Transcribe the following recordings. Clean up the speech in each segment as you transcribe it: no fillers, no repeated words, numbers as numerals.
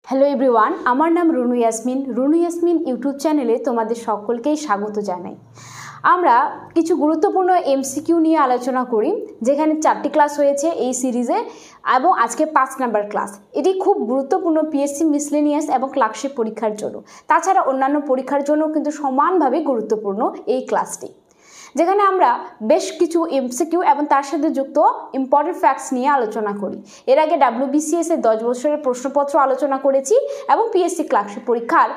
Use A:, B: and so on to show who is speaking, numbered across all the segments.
A: Hello everyone, আমার নাম Runu Yasmin YouTube চ্যানেলে তোমাদের সকলকেই স্বাগত জানাই। আমরা কিছু গুরুত্বপূর্ণ এমসিকিউ নিয়ে আলোচনা করি, যেখানে 4টি ক্লাস হয়েছে এই সিরিজে এবং আজকে 5 নাম্বার ক্লাস। এটি খুব গুরুত্বপূর্ণ পিএসসি মিসলেনিয়াস এবং ক্লার্কশিপ পরীক্ষার জন্য, তাছাড়া অন্যান্য পরীক্ষার জন্য কিন্তু সমানভাবে গুরুত্বপূর্ণ এই ক্লাসটি, যেখানে আমরা বেশ কিছু এমসিকিউ এবং তার সাথে যুক্ত ইম্পর্টেন্ট ফ্যাক্টস নিয়ে আলোচনা করি। এর আগে WBCS এর 10 বছরের প্রশ্নপত্র আলোচনা করেছি এবং পিএসসি ক্লার্কশিপ পরীক্ষার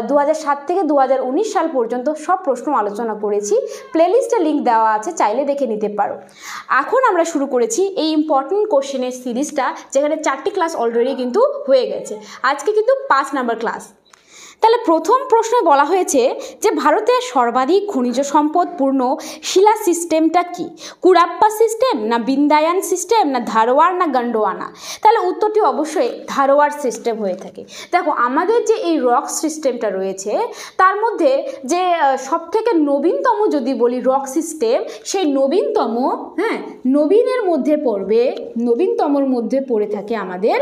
A: 2007 থেকে 2019 সাল পর্যন্ত সব প্রশ্ন আলোচনা করেছি। প্লেলিস্টে লিঙ্ক দেওয়া আছে, চাইলে দেখে নিতে পারো। এখন আমরা শুরু করেছি এই ইম্পর্টেন্ট কোশ্চেনের সিরিজটা, যেখানে 4টি ক্লাস অলরেডি কিন্তু হয়ে গেছে। আজকে কিন্তু 5 নাম্বার ক্লাস। তাহলে প্রথম প্রশ্নে বলা হয়েছে যে ভারতের সর্বাধিক খনিজ সম্পদপূর্ণ শিলা সিস্টেমটা কি? কুরাপ্পা সিস্টেম, না বিন্দায়ান সিস্টেম, না ধারওয়ার, না গন্ডোয়ানা? তাহলে উত্তরটি অবশ্যই ধারওয়ার সিস্টেম হয়ে থাকে। দেখো, আমাদের যে এই রক সিস্টেমটা রয়েছে তার মধ্যে যে সবথেকে নবীনতম যদি বলি রক সিস্টেম, সেই নবীনের মধ্যে পড়বে, নবীনতমর মধ্যে পড়ে থাকে আমাদের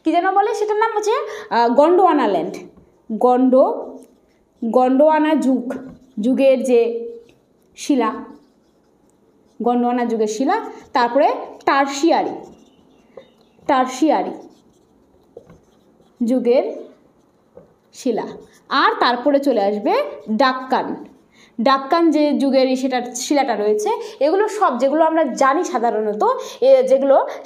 A: কি যেন বলে, সেটার নাম হচ্ছে গন্ডোয়ানা ল্যান্ড। গন্ডোয়ানা যুগের যে শিলা, গন্ডোয়ানা যুগের শিলা, তারপরে টারশিয়ারি যুগের শিলা, আর তারপরে চলে আসবে ডাক্কান যে যুগের শিলাটা রয়েছে। এগুলো সব যেগুলো আমরা জানি সাধারণত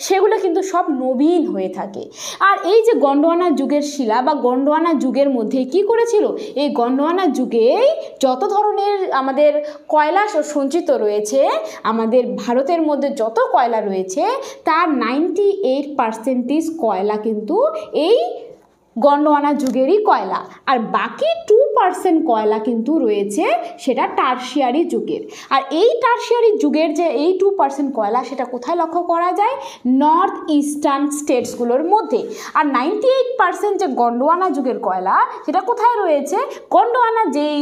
A: সেগুলো কিন্তু সব নবীন হয়ে থাকে। আর এই যে গন্ডোয়ানা যুগের শিলা বা গন্ডোয়ানা যুগের মধ্যে কি করেছিল, এই গন্ডোয়ানা যুগেই যত ধরনের আমাদের কয়লা সঞ্চিত রয়েছে, আমাদের ভারতের মধ্যে যত কয়লা রয়েছে তার 98% কয়লা কিন্তু এই গন্ডোয়ানা যুগেরই কয়লা, আর বাকি 2% কয়লা কিন্তু রয়েছে সেটা টারশিয়ারি যুগের। আর এই টারশিয়ারি যুগের যে এই 2% কয়লা, সেটা কোথায় লক্ষ্য করা যায়? নর্থ ইস্টার্ন স্টেটসগুলোর মধ্যে। আর 98% যে গন্ডোয়ানা যুগের কয়লা, সেটা কোথায় রয়েছে? গন্ডোয়ানা যেই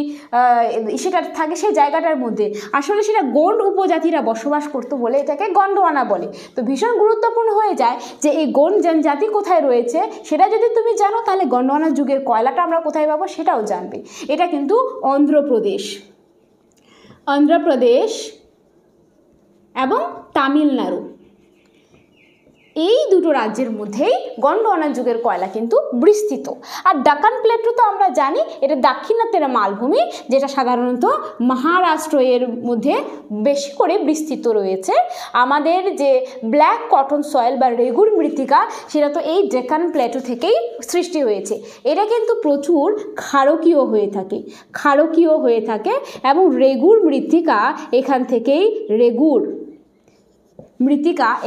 A: সেটা থাকে সেই জায়গাটার মধ্যে। আসলে সেটা গোন্ড উপজাতিরা বসবাস করতো বলে এটাকে গন্ডোয়ানা বলে। তো ভীষণ গুরুত্বপূর্ণ হয়ে যায় যে এই গোন্ড জনজাতি কোথায় রয়েছে, সেটা যদি তুমি জানো তাহলে গন্ডোয়ানা যুগের কয়লাটা আমরা কোথায় পাবো সেটাও জানবে। এটা কিন্তু অন্ধ্রপ্রদেশ এবং তামিলনাড়ু, এই দুটো রাজ্যের মধ্যেই গন্ডোয়ানা যুগের কয়লা কিন্তু বিস্তৃত। আর ডাকান প্লেটু তো আমরা জানি এটা দাক্ষিণাত্যের মালভূমি, যেটা সাধারণত মহারাষ্ট্র এর মধ্যে বেশি করে বিস্তৃত রয়েছে। আমাদের যে ব্ল্যাক কটন সয়েল বা রেগুর মৃত্তিকা, সেটা তো এই ডেকান প্লেটু থেকেই সৃষ্টি হয়েছে। এটা কিন্তু প্রচুর ক্ষারকীয় হয়ে থাকে এবং রেগুর মৃত্তিকা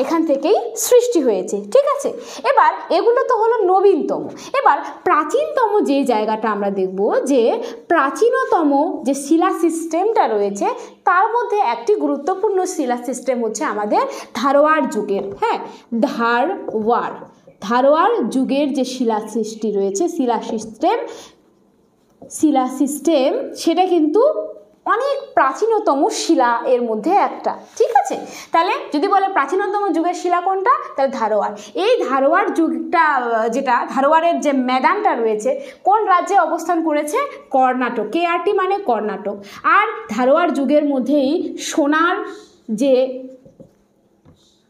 A: এখান থেকেই সৃষ্টি হয়েছে। ঠিক আছে, এবার এগুলো তো হলো নবীনতম। এবার প্রাচীনতম যে জায়গাটা আমরা দেখব, যে প্রাচীনতম যে শিলা সিস্টেমটা রয়েছে তার মধ্যে একটি গুরুত্বপূর্ণ শিলা সিস্টেম হচ্ছে আমাদের ধারওয়ার যুগের। ধারওয়ার যুগের যে শিলা সিস্টেম সেটা কিন্তু অনেক প্রাচীনতম শিলা এর মধ্যে একটা। ঠিক আছে, তাহলে যদি বলে প্রাচীনতম যুগের শিলা কোনটা, তাহলে ধারওয়ার। এই ধারওয়ার যুগটা, যেটা ধারওয়ারের যে ময়দানটা রয়েছে, কোন রাজ্যে অবস্থান করেছে? কর্ণাটক। KRT মানে কর্ণাটক। আর ধারওয়ার যুগের মধ্যেই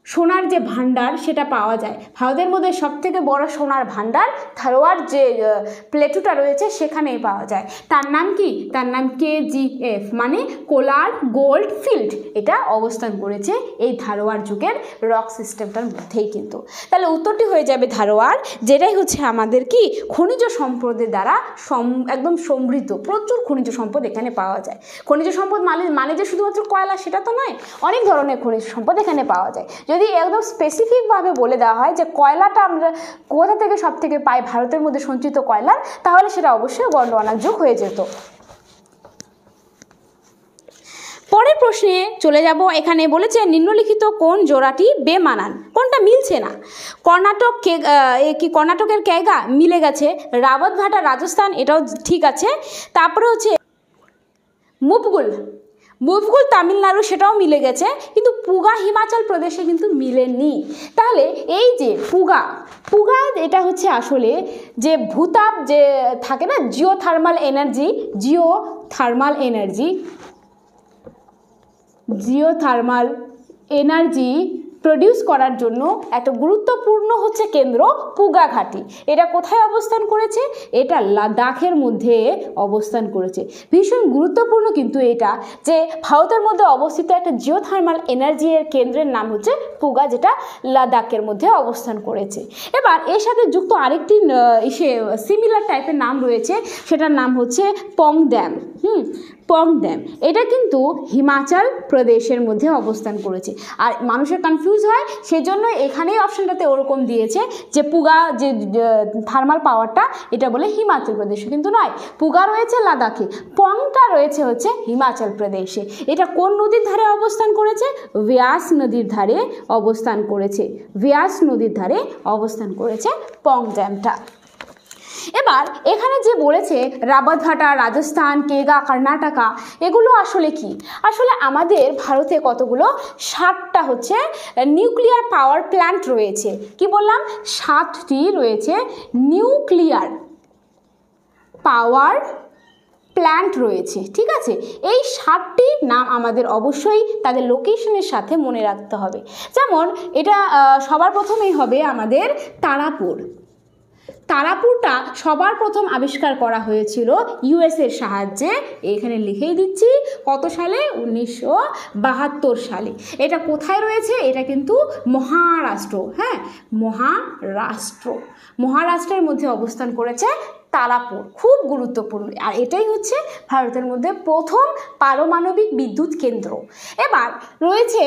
A: সোনার যে ভাণ্ডার সেটা পাওয়া যায়। ভারতের মধ্যে সবথেকে বড় সোনার ভাণ্ডার ধারওয়ার যে প্লেটুটা রয়েছে সেখানেই পাওয়া যায়। তার নাম কি? তার নাম KGF মানে কোলার গোল্ড ফিল্ড। এটা অবস্থান করেছে এই ধারওয়ার যুগের রক সিস্টেমটার মধ্যেই কিন্তু। তাহলে উত্তরটি হয়ে যাবে ধারওয়ার, যেটাই হচ্ছে আমাদের কি খনিজ সম্পদের দ্বারা একদম সমৃদ্ধ। প্রচুর খনিজ সম্পদ এখানে পাওয়া যায়। খনিজ সম্পদ মানে যে শুধুমাত্র কয়লা সেটা তো নয়, অনেক ধরনের খনিজ সম্পদ এখানে পাওয়া যায়। যদি একদম স্পেসিফিকভাবে বলে দেওয়া হয় যে কয়লাটা আমরা কোথা থেকে সব থেকে পাই, ভারতের মধ্যে সঞ্চিত কয়লার, তাহলে সেটা অবশ্যই গন্ডোয়ানা যুগ হয়ে যেত। পরের প্রশ্নে চলে যাব। এখানে বলেছে নিম্নলিখিত কোন জোড়াটি বেমানান? কোনটা মিলছে না? কর্ণাটকের কেগা মিলে গেছে, রাবতভাটা রাজস্থান, এটাও ঠিক আছে। তারপরে হচ্ছে মফকুল তামিলনাড়ু সেটাও মিলে গেছে, কিন্তু পুগা হিমাচল প্রদেশে কিন্তু মিলেনি। তাহলে এই যে পুগা এটা হচ্ছে আসলে যে ভূতাপ যে থাকে না, জিওথার্মাল এনার্জি প্রডিউস করার জন্য একটা গুরুত্বপূর্ণ হচ্ছে কেন্দ্র পুগা ঘাঁটি। এটা কোথায় অবস্থান করেছে? এটা লাদাখের মধ্যে অবস্থান করেছে। ভীষণ গুরুত্বপূর্ণ কিন্তু এটা, যে ভারতের মধ্যে অবস্থিত একটা জিওথার্মাল এনার্জি এর কেন্দ্রের নাম হচ্ছে পুগা, যেটা লাদাখের মধ্যে অবস্থান করেছে। এবার এর সাথে যুক্ত আরেকটি সিমিলার টাইপের নাম রয়েছে, সেটার নাম হচ্ছে পংদ্যাম। পংদ্যাম এটা কিন্তু হিমাচল প্রদেশের মধ্যে অবস্থান করেছে। আর মানুষের কনফিউজ হয়, সেজন্য এখানেই অপশনটাতে ওরকম দিয়েছে যে পুগা যে থার্মাল পাওয়ারটা এটা বলে হিমাচল প্রদেশে, কিন্তু নয়, পুগা রয়েছে লাদাখে, পংটা রয়েছে হচ্ছে হিমাচল প্রদেশে। এটা কোন নদীর ধারে অবস্থান করেছে? ব্যাস নদীর ধারে অবস্থান করেছে। ব্যাস নদীর ধারে অবস্থান করেছে পংদ্যামটা। এবার এখানে যে বলেছে রাবতভাটা, রাজস্থান, কেগা, কর্ণাটকা, এগুলো আসলে কি? আসলে আমাদের ভারতে কতগুলো 7টা হচ্ছে নিউক্লিয়ার পাওয়ার প্ল্যান্ট রয়েছে। কি বললাম? 7টি রয়েছে নিউক্লিয়ার পাওয়ার প্ল্যান্ট রয়েছে। ঠিক আছে, এই 7টি নাম আমাদের অবশ্যই তাদের লোকেশনের সাথে মনে রাখতে হবে। যেমন এটা সবার প্রথমেই হবে আমাদের তারাপুর। তারাপুরটা সবার প্রথম আবিষ্কার করা হয়েছিল ইউএসের সাহায্যে। এখানে লিখেই দিচ্ছি কত সালে? 1972 সালে। এটা কোথায় রয়েছে? এটা কিন্তু মহারাষ্ট্র। হ্যাঁ, মহারাষ্ট্রের মধ্যে অবস্থান করেছে তারাপুর, খুব গুরুত্বপূর্ণ। আর এটাই হচ্ছে ভারতের মধ্যে প্রথম পারমাণবিক বিদ্যুৎ কেন্দ্র। এবার রয়েছে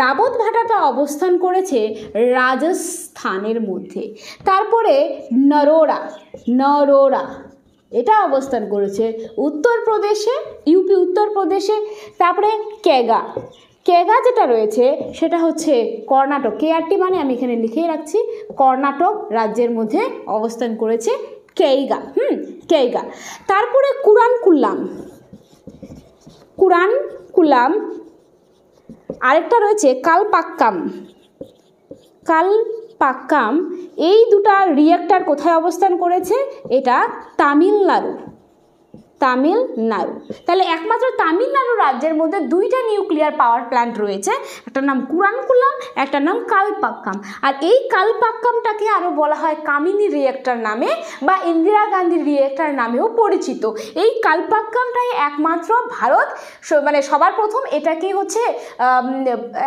A: রাবতভাটাটা অবস্থান করেছে রাজস্থানের মধ্যে। তারপরে নরোরা এটা অবস্থান করেছে উত্তরপ্রদেশে, ইউপি উত্তরপ্রদেশে। তারপরে কেগা যেটা রয়েছে সেটা হচ্ছে কর্ণাটক। কেআরটি মানে আমি এখানে লিখেই রাখছি, কর্ণাটক রাজ্যের মধ্যে অবস্থান করেছে কেইগা। তারপরে কুরানকুলাম, আরেকটা রয়েছে কালপাক্কাম। এই দুটা রিয়েক্টর কোথায় অবস্থান করেছে? এটা তামিলনাড়ু। তাহলে একমাত্র তামিলনাড়ু রাজ্যের মধ্যে 2টা নিউক্লিয়ার পাওয়ার প্ল্যান্ট রয়েছে, একটা নাম কুরানকুলাম, একটা নাম কালপাক্কাম। আর এই কালপাক্কামটাকে আরও বলা হয় কামিনী রিয়েক্টর নামে বা ইন্দিরা গান্ধী রিয়েক্টর নামেও পরিচিত। এই কালপাক্কামটাই একমাত্র ভারত মানে সবার প্রথম এটাকেই হচ্ছে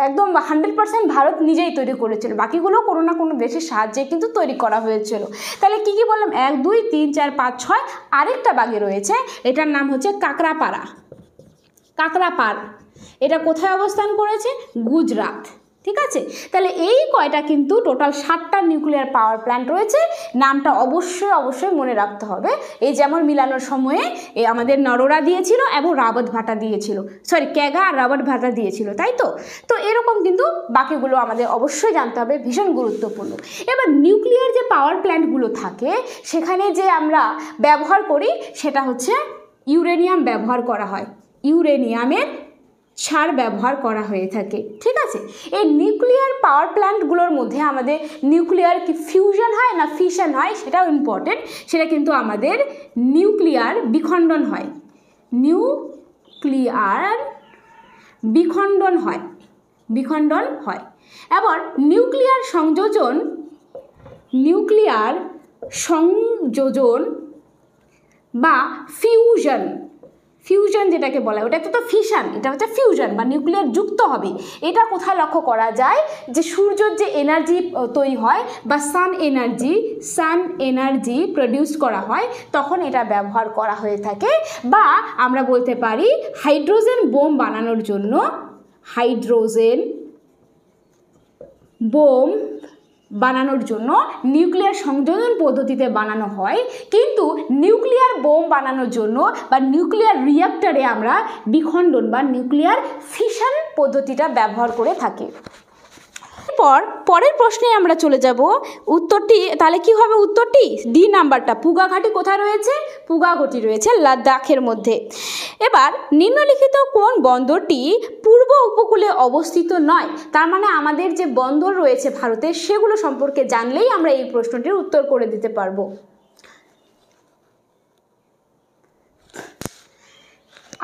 A: একদম 100% ভারত নিজেই তৈরি করেছিল, বাকিগুলো কোনো না কোনো দেশের সাহায্যে কিন্তু তৈরি করা হয়েছিল। তাহলে কি বললাম? 1 2 3 4 5 6, আরেকটা বাকি রয়েছে, এটার নাম হচ্ছে কাকরাপাড়া। এটা কোথায় অবস্থান করেছে? গুজরাট। ঠিক আছে, তাহলে এই কয়টা কিন্তু টোটাল 7টা নিউক্লিয়ার পাওয়ার প্ল্যান্ট রয়েছে। নামটা অবশ্যই মনে রাখতে হবে। এই যেমন মিলানোর সময়ে আমাদের নরোরা দিয়েছিল এবং রাবতভাটা দিয়েছিল, কেগা আর রাবতভাটা দিয়েছিল, তাই তো? তো এরকম কিন্তু বাকিগুলো আমাদের অবশ্যই জানতে হবে, ভীষণ গুরুত্বপূর্ণ। এবার নিউক্লিয়ার যে পাওয়ার প্ল্যান্টগুলো থাকে সেখানে যে আমরা ব্যবহার করি সেটা হচ্ছে ইউরেনিয়াম ব্যবহার করা হয়, ইউরেনিয়ামের সার ব্যবহার করা হয়ে থাকে। ঠিক আছে, এই নিউক্লিয়ার পাওয়ার প্ল্যান্টগুলোর মধ্যে আমাদের নিউক্লিয়ার কি ফিউশন হয় না ফিশন হয় সেটাও ইম্পর্টেন্ট। সেটা কিন্তু আমাদের নিউক্লিয়ার বিখণ্ডন হয়। এবার নিউক্লিয়ার সংযোজন বা ফিউশন যেটাকে বলা হয়, ওটা তো ফিশন, এটা হচ্ছে ফিউশন বা নিউক্লিয়ার যুক্ত হবে। এটা কোথায় লক্ষ্য করা যায়? যে সূর্যের যে এনার্জি তৈরি হয় বা সান এনার্জি প্রডিউস করা হয়, তখন এটা ব্যবহার করা হয়ে থাকে। বা আমরা বলতে পারি হাইড্রোজেন বোম বানানোর জন্য নিউক্লিয়ার সংযোজন পদ্ধতিতে বানানো হয়। কিন্তু নিউক্লিয়ার বোম বানানোর জন্য বা নিউক্লিয়ার রিঅ্যাক্টরে আমরা বিখণ্ডন বা নিউক্লিয়ার ফিশন পদ্ধতিটা ব্যবহার করে থাকি। পরের প্রশ্নে আমরা চলে যাব। উত্তরটি তাহলে কি হবে? উত্তরটি ডি নাম্বারটা। পুগা ঘাঁটি কোথায় রয়েছে? পুগাঘটি রয়েছে লাদাখের মধ্যে। এবার নিম্নলিখিত কোন বন্দরটি পূর্ব উপকূলে অবস্থিত নয়? তার মানে আমাদের যে বন্দর রয়েছে ভারতের সেগুলো সম্পর্কে জানলেই আমরা এই প্রশ্নটির উত্তর করে দিতে পারবো।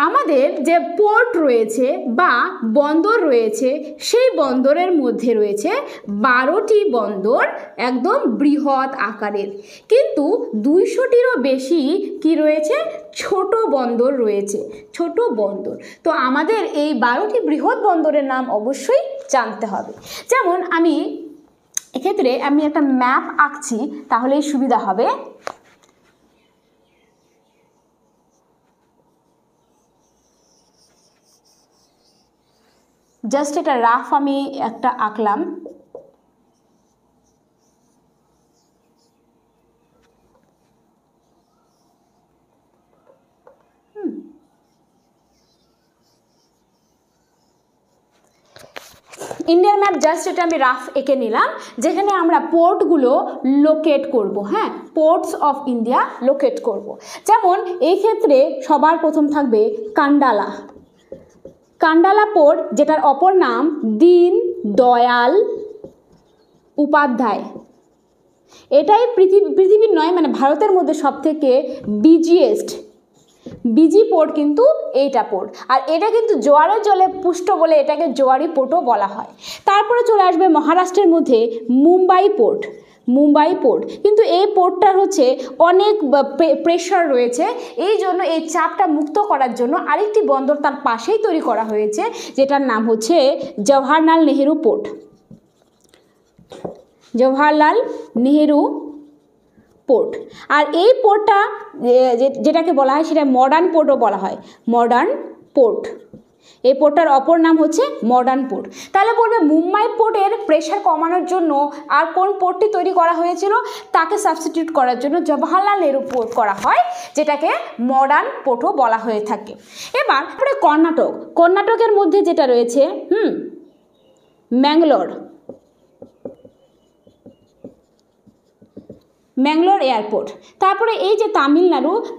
A: আমাদের যে পোর্ট রয়েছে বা বন্দর রয়েছে সেই বন্দরের মধ্যে রয়েছে 12টি বন্দর একদম বৃহৎ আকারের, কিন্তু 200টিরও বেশি কি রয়েছে ছোট বন্দর রয়েছে, ছোট বন্দর। তো আমাদের এই 12টি বৃহৎ বন্দরের নাম অবশ্যই জানতে হবে। যেমন এক্ষেত্রে আমি একটা ম্যাপ আঁকছি, তাহলেই সুবিধা হবে। জাস্ট এটা রাফ আমি একটা আঁকলাম। ইন্ডিয়ার ম্যাপ জাস্ট এটা আমি রাফ এঁকে নিলাম, যেখানে আমরা পোর্টগুলো লোকেট করব। হ্যাঁ, পোর্টস অফ ইন্ডিয়া লোকেট করব। যেমন এই ক্ষেত্রে সবার প্রথম থাকবে কান্ডালা। কান্ডালা পোর্ট, যেটার অপর নাম দীন দয়াল উপাধ্যায়। এটাই পৃথিবীর নয়, মানে ভারতের মধ্যে সবথেকে বিজি পোর্ট কিন্তু এইটা পোর্ট। আর এটা কিন্তু জোয়ারের জলে পুষ্ট বলে এটাকে জোয়ারি পোর্টও বলা হয়। তারপরে চলে আসবে মহারাষ্ট্রের মধ্যে মুম্বাই পোর্ট, কিন্তু এই পোর্টটার হচ্ছে অনেক প্রেশার রয়েছে, এই জন্য এই চাপটা মুক্ত করার জন্য আরেকটি বন্দর তার পাশেই তৈরি করা হয়েছে, যেটার নাম হচ্ছে জওহরলাল নেহেরু পোর্ট। জওহরলাল নেহেরু পোর্ট। আর এই পোর্টটা যেটাকে বলা হয় সেটা মডার্ন পোর্টও বলা হয়, মডার্ন পোর্ট। এই পোর্টটার অপর নাম হচ্ছে মডার্ন পোর্ট। তাহলে বলবে মুম্বাই পোর্টের প্রেশার কমানোর জন্য আর কোন পোর্টটি তৈরি করা হয়েছিল, তাকে সাবস্টিটিউট করার জন্য জওহরলাল নেহেরু পোর্ট করা হয়, যেটাকে মডার্ন পোর্টও বলা হয়ে থাকে। এবার কর্ণাটকের মধ্যে যেটা রয়েছে ম্যাঙ্গালোর এয়ারপোর্ট। তারপরে এই যে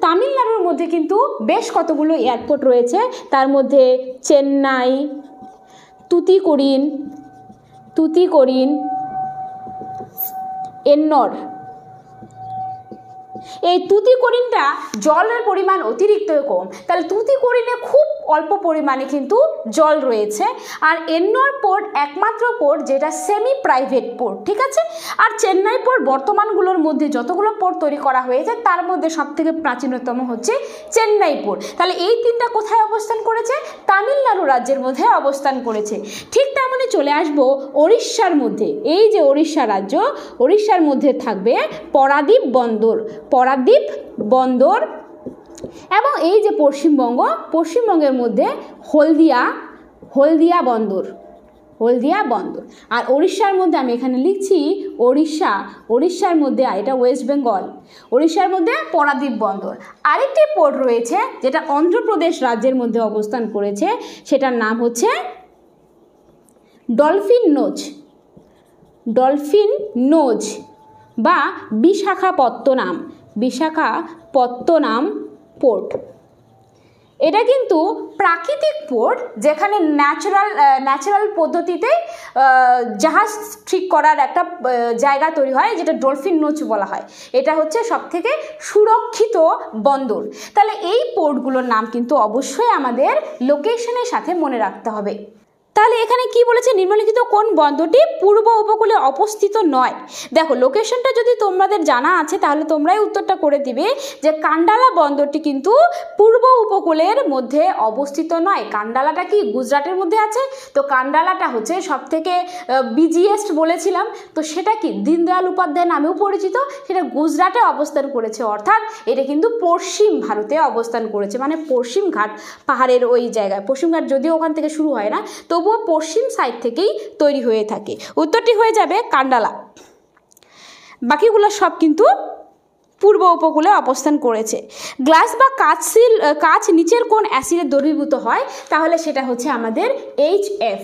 A: তামিলনাড়ুর মধ্যে কিন্তু বেশ কতগুলো এয়ারপোর্ট রয়েছে, তার মধ্যে চেন্নাই, তুতিকোরিন, এন্নর। এই তুতিকোরিনটা জলের পরিমাণ অতিরিক্ত কম, তাহলে তুতিকোরিনে খুব অল্প পরিমাণে কিন্তু জল রয়েছে। আর এন্নর পোর্ট একমাত্র পোর্ট যেটা সেমি প্রাইভেট পোর্ট, ঠিক আছে। আর চেন্নাই পোর্ট বর্তমানগুলোর মধ্যে যতগুলো পোর্ট তৈরি করা হয়েছে তার মধ্যে সবথেকে প্রাচীনতম হচ্ছে চেন্নাই পোর্ট। তাহলে এই তিনটা কোথায় অবস্থান করেছে? তামিলনাড়ু রাজ্যের মধ্যে অবস্থান করেছে। ঠিক তেমনই চলে আসবো ওড়িশার মধ্যে। এই যে ওড়িশা রাজ্য, ওড়িশার মধ্যে থাকবে পরাদ্বীপ বন্দর, এবং এই যে পশ্চিমবঙ্গের মধ্যে হলদিয়া বন্দর। আর ওড়িশার মধ্যে আমি এখানে লিখছি ওড়িশার মধ্যে, আর এটা ওয়েস্ট বেঙ্গল, ওড়িশার মধ্যে পরাদ্বীপ বন্দর। আরেকটি পোর্ট রয়েছে যেটা অন্ধ্রপ্রদেশ রাজ্যের মধ্যে অবস্থান করেছে, সেটার নাম হচ্ছে ডলফিন নোজ বা বিশাখাপত্তনম পোর্ট। এটা কিন্তু প্রাকৃতিক পোর্ট, যেখানে ন্যাচারাল পদ্ধতিতে জাহাজ ঠিক করার একটা জায়গা তৈরি হয়, যেটা ডলফিন নোজ বলা হয়। এটা হচ্ছে সবথেকে সুরক্ষিত বন্দর। তাহলে এই পোর্টগুলোর নাম কিন্তু অবশ্যই আমাদের লোকেশনের সাথে মনে রাখতে হবে। তাহলে এখানে কি বলেছে, নিম্নলিখিত কোন বন্দরটি পূর্ব উপকূলে অবস্থিত নয়? দেখো, লোকেশনটা যদি তোমাদের জানা আছে তাহলে তোমরাই উত্তরটা করে দিবে যে কান্ডালা বন্দরটি কিন্তু পূর্ব উপকূলের মধ্যে অবস্থিত নয়। কান্ডালাটা কি গুজরাটের মধ্যে আছে? তো কান্ডালাটা হচ্ছে সবথেকে বিজিয়েস্ট বলেছিলাম, তো সেটা কি দীনদয়াল উপাধ্যায় নামেও পরিচিত, সেটা গুজরাটে অবস্থান করেছে, অর্থাৎ এটা কিন্তু পশ্চিম ভারতে অবস্থান করেছে, মানে পশ্চিম ঘাট পাহাড়ের ওই জায়গায়। পশ্চিম ঘাট যদিও ওখান থেকে শুরু হয় না, তবুও পশ্চিম সাইড থেকেই তৈরি হয়ে থাকে। উত্তরটি হয়ে যাবে কান্ডালা। বাকিগুলো সব কিন্তু পূর্ব উপকূলে অবস্থান করেছে। গ্লাস বা কাঁচ নিচের কোন অ্যাসিডে দ্রবীভূত হয়? তাহলে সেটা হচ্ছে আমাদের HF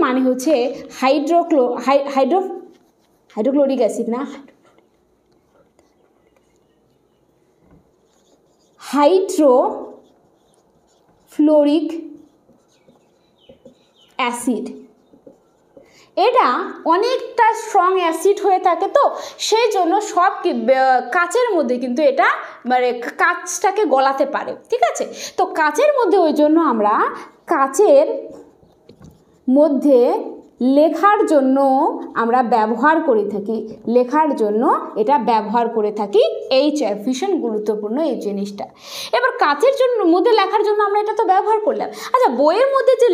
A: মানে হচ্ছে হাইড্রোক্লোরিক অ্যাসিড, না হাইড্রোফ্লোরিক অ্যাসিড। এটা অনেকটা স্ট্রং অ্যাসিড হয়ে থাকে, তো সেই জন্য সব কাচের মধ্যে কিন্তু এটা মানে কাচটাকে গলাতে পারে, ঠিক আছে। তো কাচের মধ্যে ওই জন্য আমরা কাচের মধ্যে লেখার জন্য আমরা ব্যবহার করে থাকি, লেখার জন্য এটা ব্যবহার করে থাকি। ভীষণ গুরুত্বপূর্ণ এই জিনিসটা। এবার কাচের জন্য মধ্যে লেখার জন্য আমরা এটা তো ব্যবহার করলাম। আচ্ছা, বইয়ের মধ্যে যে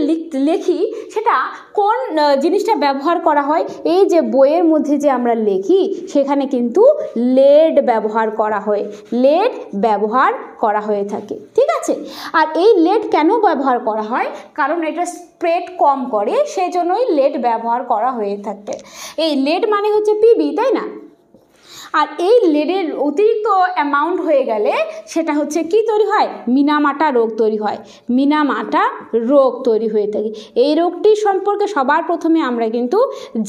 A: লিখি সেটা কোন জিনিসটা ব্যবহার করা হয়? এই যে বইয়ের মধ্যে যে আমরা লিখি সেখানে কিন্তু লেড ব্যবহার করা হয়, লেড ব্যবহার করা হয়ে থাকে, ঠিক আছে। আর এই লেড কেন ব্যবহার করা হয়? কারণ এটা স্প্রেড কম করে, সেই জন্যই লেড ব্যবহার করা হয়ে থাকে। এই লেড মানে হচ্ছে পিবি, তাই না? আর এই লেডের অতিরিক্ত অ্যামাউন্ট হয়ে গেলে সেটা হচ্ছে কি তৈরি হয়? মিনামাটা রোগ তৈরি হয়, মিনামাটা রোগ তৈরি হয়ে থাকে। এই রোগটি সম্পর্কে সবার প্রথমে আমরা কিন্তু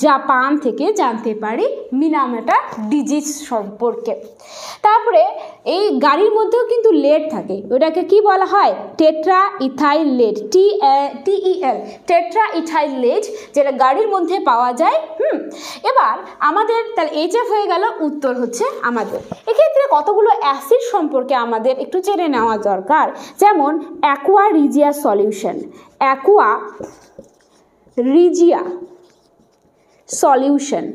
A: জাপান থেকে জানতে পারি, মিনামাটা ডিজিজ সম্পর্কে। তারপরে এই গাড়ির মধ্যেও কিন্তু লেড থাকে, ওটাকে কি বলা হয়? Tetra ethyl lead, TEL, tetra ethyl lead, যেটা গাড়ির মধ্যে পাওয়া যায়। এবার আমাদের তাহলে HF হয়ে গেল, উত্তর হচ্ছে আমাদের। এক্ষেত্রে কতগুলো অ্যাসিড সম্পর্কে আমাদের একটু জেনে নেওয়া দরকার, যেমন Aqua Rizia solution. Aqua Rizia solution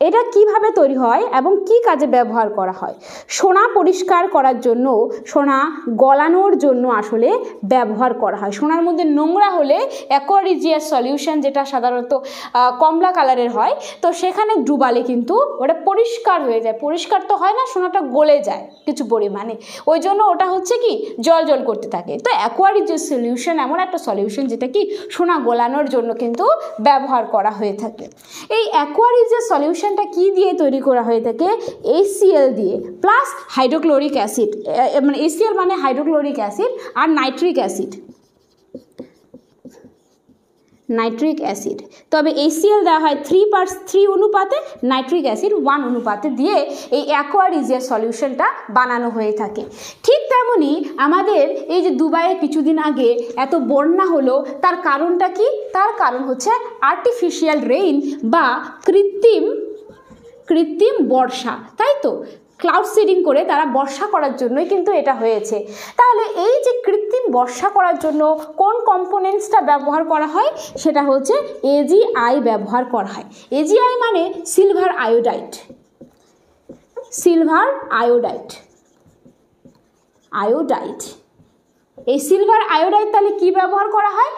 A: এটা কিভাবে তৈরি হয় এবং কি কাজে ব্যবহার করা হয়? সোনা পরিষ্কার করার জন্য, সোনা গলানোর জন্য আসলে ব্যবহার করা হয়। সোনার মধ্যে নোংরা হলে অ্যাকোয়ারিজিয়াস সলিউশন, যেটা সাধারণত কমলা কালারের হয়, তো সেখানে ডুবালে কিন্তু ওটা পরিষ্কার হয়ে যায়। পরিষ্কার তো হয় না, সোনাটা গলে যায় কিছু পরিমাণে, ওই জন্য ওটা হচ্ছে কি জল জল করতে থাকে। তো অ্যাকোয়ারিজিয়াস সলিউশন এমন একটা সলিউশন যেটা কি সোনা গলানোর জন্য কিন্তু ব্যবহার করা হয়ে থাকে। এই অ্যাকোয়ারিজিয়াস সলিউশন কি দিয়ে তৈরি করা হয়ে থাকে? HCl দিয়ে প্লাস হাইড্রোক্লোরিক অ্যাসিড, মানে HCl মানে হাইড্রোক্লোরিক অ্যাসিড আর নাইট্রিক অ্যাসিড, নাইট্রিক অ্যাসিড। তবে HCl দেওয়া হয় 3 অনুপাতে, নাইট্রিক অ্যাসিড 1 অনুপাতে দিয়ে এই অ্যাকোয়ারিজিয়াস সলিউশনটা বানানো হয়ে থাকে। ঠিক তেমনি আমাদের এই যে দুবাইয়ে কিছুদিন আগে এত বন্যা হলো, তার কারণটা কি? তার কারণ হচ্ছে আর্টিফিশিয়াল রেইন বা কৃত্রিম বর্ষা, তাই তো? ক্লাউড সিডিং করে তারা বর্ষা করার জন্যই কিন্তু এটা হয়েছে। তাহলে এই যে কৃত্রিম বর্ষা করার জন্য কোন কম্পোনেন্টসটা ব্যবহার করা হয়? সেটা হচ্ছে AgI ব্যবহার করা হয়। AgI মানে silver iodide, silver iodide, iodide. এই সিলভার আয়োডাইড তাহলে কি ব্যবহার করা হয়?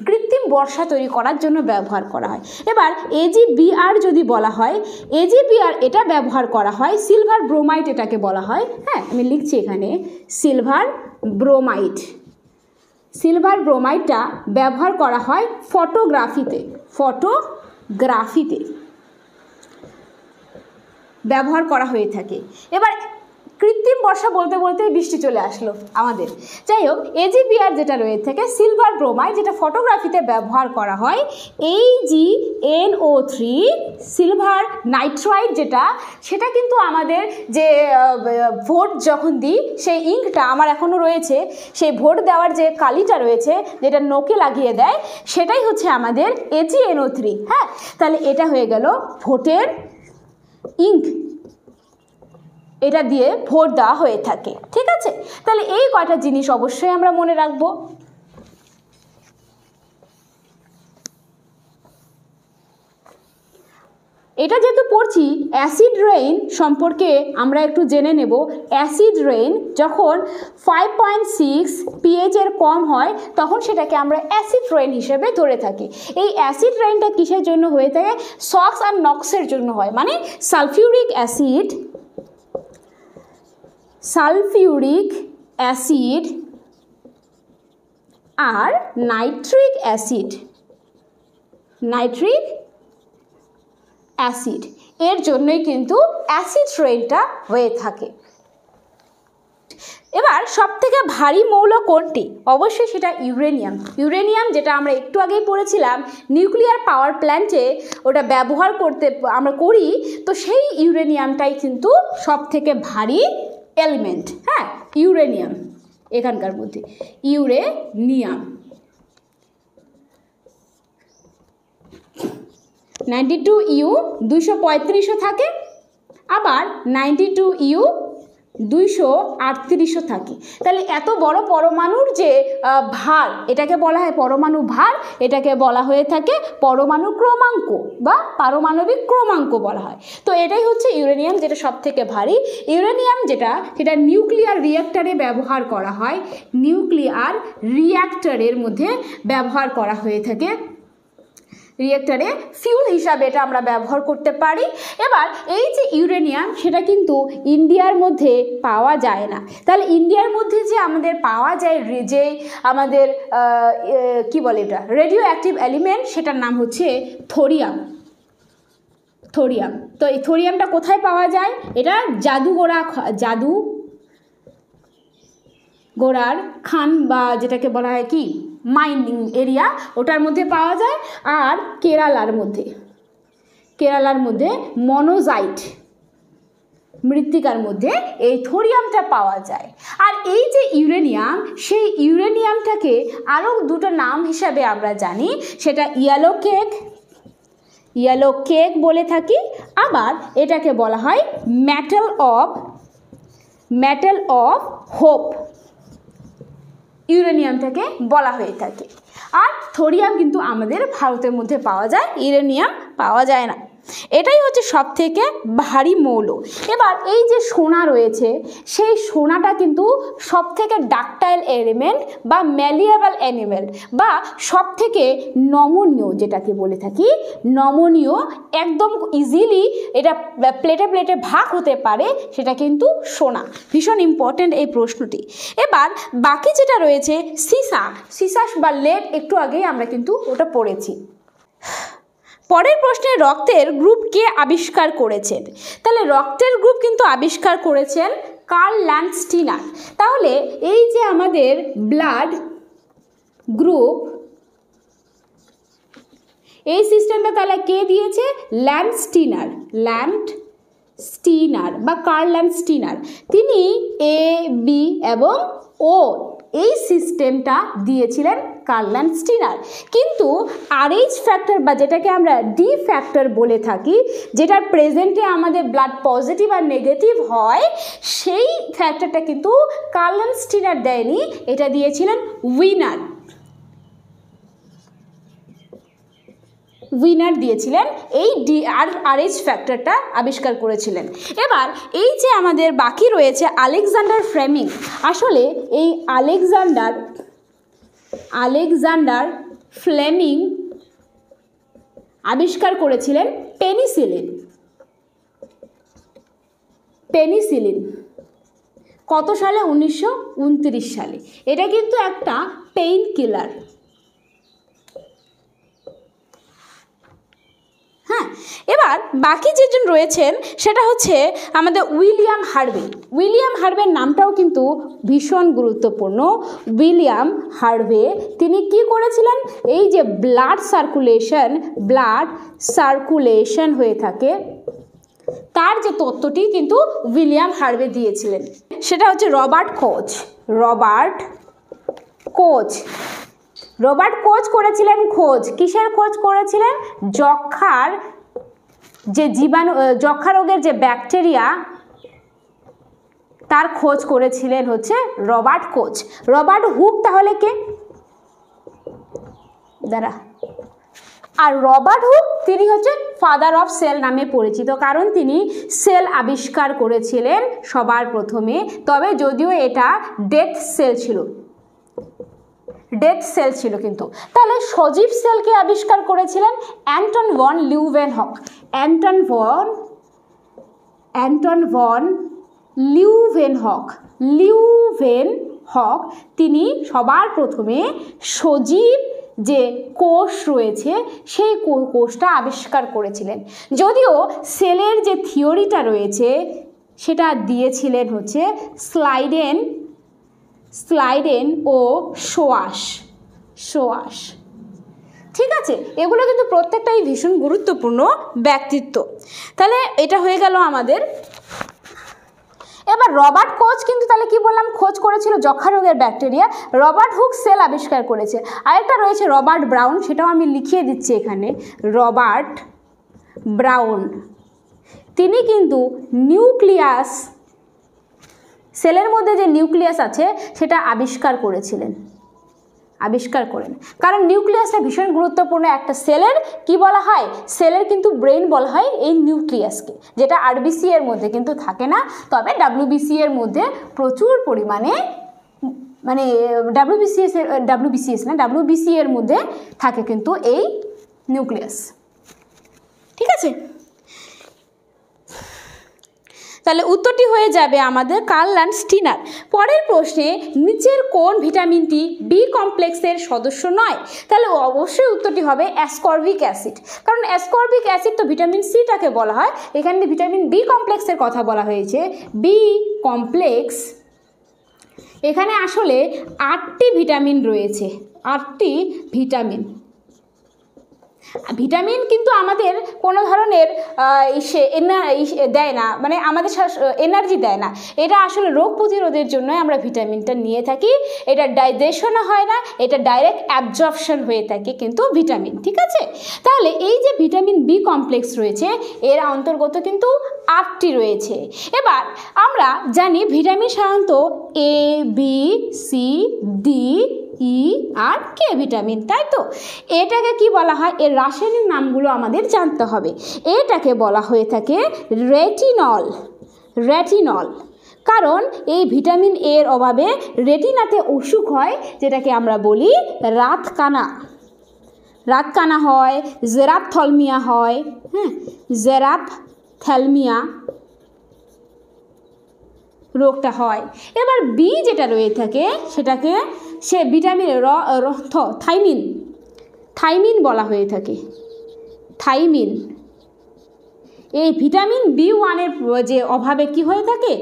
A: কৃত্রিম বর্ষা তৈরি করার জন্য ব্যবহার করা হয়। এবার AgBr যদি বলা হয়, AgBr এটা ব্যবহার করা হয়, সিলভার ব্রোমাইড এটাকে বলা হয়। হ্যাঁ, আমি লিখছি এখানে সিলভার ব্রোমাইড। সিলভার ব্রোমাইডটা ব্যবহার করা হয় ফটোগ্রাফিতে, ব্যবহার করা হয়ে থাকে। এবার কৃত্রিম বর্ষা বলতে বলতে বৃষ্টি চলে আসলো আমাদের। যাই হোক, AgBr যেটা রয়ে থাকে সিলভার ব্রোমাইড, যেটা ফটোগ্রাফিতে ব্যবহার করা হয়। AgNO3 সিলভার নাইট্রাইড যেটা, সেটা কিন্তু আমাদের যে ভোট যখন দিই সেই ইঙ্কটা আমার এখনও রয়েছে, সেই ভোট দেওয়ার যে কালিটা রয়েছে যেটা নোকে লাগিয়ে দেয়, সেটাই হচ্ছে আমাদের AgNO3। হ্যাঁ, তাহলে এটা হয়ে গেল ভোটের ইঙ্ক, এটা দিয়ে ভোট দেওয়া হয়ে থাকে, ঠিক আছে। তাহলে এই কয়টা জিনিস অবশ্যই আমরা মনে রাখবো। এটা যেহেতু পড়ছি, অ্যাসিড রেইন সম্পর্কে আমরা একটু জেনে নেব। অ্যাসিড রেইন যখন 5.6 pH এর কম হয় তখন সেটাকে আমরা অ্যাসিড রেইন হিসেবে ধরে থাকি। এই অ্যাসিড রেইনটা কিসের জন্য হয়ে থাকে? সক্স আর নক্সের জন্য হয়, মানে সালফিউরিক অ্যাসিড আর নাইট্রিক অ্যাসিড এর জন্যই কিন্তু অ্যাসিড রেইনটা হয়ে থাকে। এবার সবথেকে ভারী মৌল কোনটি? অবশ্যই সেটা ইউরেনিয়াম। ইউরেনিয়াম যেটা আমরা একটু আগেই পড়েছিলাম, নিউক্লিয়ার পাওয়ার প্ল্যান্টে ওটা ব্যবহার আমরা করি, তো সেই ইউরেনিয়ামটাই কিন্তু সবথেকে ভারী এলিমেন্ট, হ্যাঁ, ইউরেনিয়াম এখানকার মধ্যে, ইউরেনিয়াম 92U 235ও থাকে, আবার 92U 238ও থাকে। তাহলে এত বড় পরমাণুর যে ভার, এটাকে বলা হয় পরমাণু ভার, এটাকে বলা হয়ে থাকে পরমাণু ক্রমাঙ্ক বা পারমাণবিক ক্রমাঙ্ক বলা হয়। তো এটাই হচ্ছে ইউরেনিয়াম, যেটা সব থেকে ভারী। ইউরেনিয়াম সেটা নিউক্লিয়ার রিঅ্যাক্টরে ব্যবহার করা হয়, নিউক্লিয়ার রিঅ্যাক্টরের মধ্যে ব্যবহার করা হয়ে থাকে, রিঅ্যাক্টরে ফিউল হিসাবে এটা আমরা ব্যবহার করতে পারি। এবার এই যে ইউরেনিয়াম, সেটা কিন্তু ইন্ডিয়ার মধ্যে পাওয়া যায় না। তাহলে ইন্ডিয়ার মধ্যে যে আমাদের পাওয়া যায়, যে আমাদের কি বলে এটা, রেডিও অ্যাক্টিভ এলিমেন্ট, সেটার নাম হচ্ছে থোরিয়াম। থোরিয়াম, তো এই থোরিয়ামটা কোথায় পাওয়া যায়? এটা জাদুঘোড়ার খান বা যেটাকে বলা হয় কি মাইনিং এরিয়া, ওটার মধ্যে পাওয়া যায়। আর কেরালার মধ্যে মনোজাইট মৃত্তিকার মধ্যে এই থোরিয়ামটা পাওয়া যায়। আর এই যে ইউরেনিয়াম, সেই ইউরেনিয়ামটাকে আরও দুটো নাম হিসাবে আমরা জানি, সেটা ইয়েলো কেক বলে থাকি, আবার এটাকে বলা হয় মেটাল অফ হোপ, ইউরেনিয়ামটাকে বলা হয়ে থাকে। আর থোরিয়াম কিন্তু আমাদের ভারতের মধ্যে পাওয়া যায়, ইউরেনিয়াম পাওয়া যায় না। এটাই হচ্ছে সব থেকে ভারী মৌল। এবার এই যে সোনা রয়েছে, সেই সোনাটা কিন্তু সব থেকে ডাকটাইল এলিমেন্ট বা ম্যালিয়েবল এলিমেন্ট বা সব থেকে নমনীয়, যেটাকে বলে থাকি নমনীয়, একদম ইজিলি এটা প্লেটে প্লেটে ভাগ হতে পারে, সেটা কিন্তু সোনা। ভীষণ ইম্পর্টেন্ট এই প্রশ্নটি। এবার বাকি যেটা রয়েছে সিসা বা লেড, একটু আগেই আমরা কিন্তু ওটা পড়েছি। পরের প্রশ্নে রক্তের গ্রুপ কে আবিষ্কার করেছেন? তাহলে রক্তের গ্রুপ কিন্তু আবিষ্কার করেছেন কার্ল ল্যান্ডস্টিনার। তাহলে এই যে আমাদের ব্লাড গ্রুপ, এই সিস্টেমটা তাহলে কে দিয়েছে? ল্যান্ডস্টিনার বা কার্ল ল্যান্ডস্টিনার। তিনি এ, বি এবং ও এই সিস্টেমটা দিয়েছিলেন কার্ল ল্যান্ডস্টিনার। কিন্তু আরএইচ ফ্যাক্টর বা যেটাকে আমরা ডি ফ্যাক্টর বলে থাকি, যেটার প্রেজেন্টে আমাদের ব্লাড পজিটিভ আর নেগেটিভ হয়, সেই ফ্যাক্টরটা কিন্তু কার্ল ল্যান্ডস্টিনার দেয়নি, এটা দিয়েছিলেন উইনার দিয়েছিলেন, এই আরএইচ ফ্যাক্টরটা আবিষ্কার করেছিলেন। এবার এই যে আমাদের বাকি রয়েছে আলেকজান্ডার ফ্লেমিং। আসলে এই আলেকজান্ডার ফ্লেমিং আবিষ্কার করেছিলেন পেনিসিলিন। কত সালে? 1929 সালে। এটা কিন্তু একটা পেইন কিলার। হ্যাঁ, এবার বাকি যেজন রয়েছেন সেটা হচ্ছে আমাদের উইলিয়াম হার্ভের নামটাও কিন্তু ভীষণ গুরুত্বপূর্ণ। উইলিয়াম হার্ভে, তিনি কি করেছিলেন? এই যে ব্লাড সার্কুলেশন হয়ে থাকে, তার যে তত্ত্বটি কিন্তু উইলিয়াম হার্ভে দিয়েছিলেন। সেটা হচ্ছে রবার্ট কোচ করেছিলেন খোঁজ। কিসের খোঁজ করেছিলেন? যক্ষা রোগের যে ব্যাকটেরিয়া, তার খোঁজ করেছিলেন হচ্ছে রবার্ট কোচ। রবার্ট হুক তাহলে কে? আর রবার্ট হুক তিনি হচ্ছে ফাদার অফ সেল নামে পরিচিত, কারণ তিনি সেল আবিষ্কার করেছিলেন সবার প্রথমে। তবে যদিও এটা ডেথ সেল ছিল কিন্তু। তাহলে সজীব সেলকে আবিষ্কার করেছিলেন অ্যান্টন ভন লিউভেনহক। তিনি সবার প্রথমে সজীব যে কোষ রয়েছে সেই কোষটা আবিষ্কার করেছিলেন। যদিও সেলের যে থিওরিটা রয়েছে সেটা দিয়েছিলেন হচ্ছে স্লাইডেন ও সোয়াস। ঠিক আছে, এগুলো কিন্তু প্রত্যেকটাই ভীষণ গুরুত্বপূর্ণ ব্যক্তিত্ব। তাহলে এটা হয়ে গেল আমাদের। এবার রবার্ট কোচ কিন্তু তাহলে কি বললাম, খোঁজ করেছিল যক্ষা রোগের ব্যাকটেরিয়া। রবার্ট হুক সেল আবিষ্কার করেছে। আরেকটা রয়েছে রবার্ট ব্রাউন, সেটাও আমি লিখিয়ে দিচ্ছি এখানে, রবার্ট ব্রাউন, তিনি কিন্তু নিউক্লিয়াস, সেলের মধ্যে যে নিউক্লিয়াস আছে সেটা আবিষ্কার করেছিলেন, আবিষ্কার করেন। কারণ নিউক্লিয়াসটা ভীষণ গুরুত্বপূর্ণ একটা সেলের, কি বলা হয়, সেলের কিন্তু ব্রেন বলা হয় এই নিউক্লিয়াসকে, যেটা আরবিসি এর মধ্যে কিন্তু থাকে না, তবে ডাব্লিউবিসি এর মধ্যে প্রচুর পরিমাণে, মানে ডাব্লিউবিসি এর মধ্যে থাকে কিন্তু এই নিউক্লিয়াস। ঠিক আছে, তাহলে উত্তরটি হয়ে যাবে আমাদের কার্লান্ড স্টিনার। পরের প্রশ্নে নিচের কোন ভিটামিনটি বি কমপ্লেক্সের সদস্য নয়? তাহলে অবশ্যই উত্তরটি হবে অ্যাসকর্বিক অ্যাসিড, কারণ অ্যাসকর্বিক অ্যাসিড তো ভিটামিন সিটাকে বলা হয়, এখানে ভিটামিন বি কমপ্লেক্সের কথা বলা হয়েছে। বি কমপ্লেক্স, এখানে আসলে 8টি ভিটামিন রয়েছে, 8টি ভিটামিন। ভিটামিন কিন্তু আমাদের কোনো ধরনের দেয় না, মানে আমাদের এনার্জি দেয় না, এটা আসলে রোগ প্রতিরোধের জন্য আমরা ভিটামিনটা নিয়ে থাকি। এটা ডাইজেশনও হয় না, এটা ডাইরেক্ট অ্যাবজর্পশন হয়ে থাকে কিন্তু ভিটামিন। ঠিক আছে, তাহলে এই যে ভিটামিন বি কমপ্লেক্স রয়েছে এর অন্তর্গত কিন্তু 8টি রয়েছে। এবার আমরা জানি ভিটামিন সাধারণত এ, বি, সি, ডি, ই আর কে ভিটামিন, তাই তো? এটাকে কি বলা হয়, এর রাসায়নিক নামগুলো আমাদের জানতে হবে। এটাকে বলা হয়ে থাকে রেটিনল, রেটিনল, কারণ এই ভিটামিন এর অভাবে রেটিনাতে অসুখ হয়, যেটাকে আমরা বলি রাতকানা, রাতকানা হয়, জেরাপথ্যালমিয়া হয়, হ্যাঁ, জেরাপথ্যালমিয়া রোগটা হয়। এবার বি যেটা রয়ে থাকে সেটাকে সে ভিটামিন থাইমিন, থাইমিন বলা হয়ে থাকে, থাইমিন। এই ভিটামিন বি1-এর যে অভাবে কি হয়ে থাকে,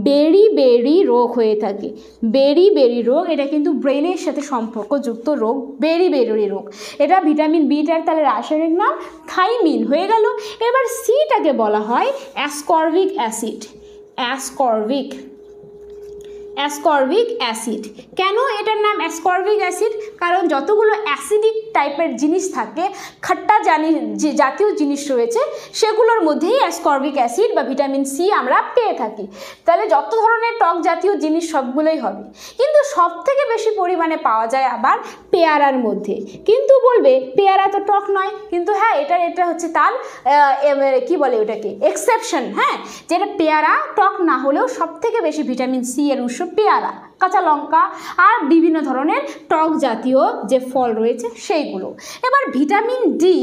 A: বেরি রোগ হয়ে থাকে, বেরি রোগ। এটা কিন্তু ব্রেনের সাথে সম্পর্কযুক্ত রোগ, বেরি রোগ। এটা ভিটামিন বিটার তাহলে রাসায়নিক নাম থাইমিন হয়ে গেল। এবার সিটাকে বলা হয় ascorbic acid, ascorbic, ascorbic acid. কেন এটার নাম অ্যাসকর্বিক অ্যাসিড? কারণ যতগুলো অ্যাসিডিক টাইপের জিনিস থাকে, খাট্টা যে জাতীয় জিনিস রয়েছে, সেগুলোর মধ্যেই অ্যাসকর্বিক অ্যাসিড বা ভিটামিন সি আমরা পেয়ে থাকি। তাহলে যত ধরনের টক জাতীয় জিনিস সবগুলোই হবে, কিন্তু সব থেকে বেশি পরিমাণে পাওয়া যায় আবার পেয়ারার মধ্যে। কিন্তু বলবে পেয়ারা তো টক নয়, কিন্তু হ্যাঁ এটা হচ্ছে তার কি বলে ওটাকে এক্সেপশন, হ্যাঁ, যেটা পেয়ারা টক না হলেও সব থেকে বেশি ভিটামিন সি এর উৎস পেয়ারা, কাঁচা লঙ্কা আর বিভিন্ন ধরনের টক জাতীয় যে ফল রয়েছে সেইগুলো। এবার ভিটামিন ডি,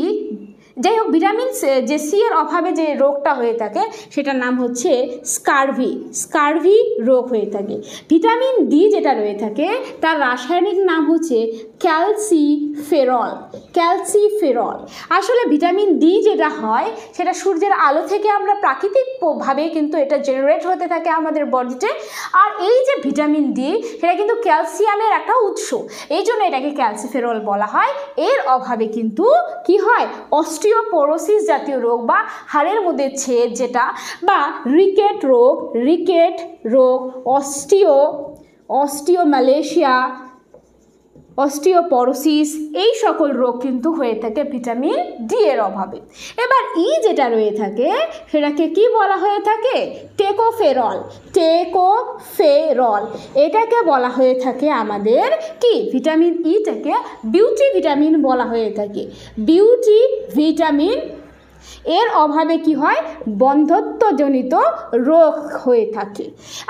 A: যাই হোক, ভিটামিন যে সি এর অভাবে যে রোগটা হয়ে থাকে সেটার নাম হচ্ছে স্কারভি, স্কারভি রোগ হয়ে থাকে। ভিটামিন ডি যেটা রয়ে থাকে তার রাসায়নিক নাম হচ্ছে ক্যালসিফেরল, ক্যালসিফেরল। আসলে ভিটামিন ডি যেটা হয় সেটা সূর্যের আলো থেকে আমরা প্রাকৃতিকভাবে কিন্তু এটা জেনারেট হতে থাকে আমাদের বডিতে। আর এই যে ভিটামিন ডি সেটা কিন্তু ক্যালসিয়ামের একটা উৎস, এই জন্য এটাকে ক্যালসিফেরল বলা হয়। এর অভাবে কিন্তু কি হয়, অস্টিওপোরোসিস জাতীয় রোগ বা হাড়ের মধ্যে ছেদ যেটা, বা রিকেট রোগ, অস্টিওমালেশিয়া, অস্টিওপোরোসিস, এই সকল রোগ কিন্তু হয়ে থাকে ভিটামিন ডি এর অভাবে। এবার ই যেটা রয়ে থাকে সেটাকে কি বলা হয়ে থাকে, টেকোফেরল, টেকোফেরল। এটাকে বলা হয়ে থাকে আমাদের কি, ভিটামিন ইটাকে বিউটি ভিটামিন বলা হয়ে থাকে, বিউটি ভিটামিন। এর অভাবে কি হয়, বন্ধ্যত্বজনিত রোগ হয়ে থাকে।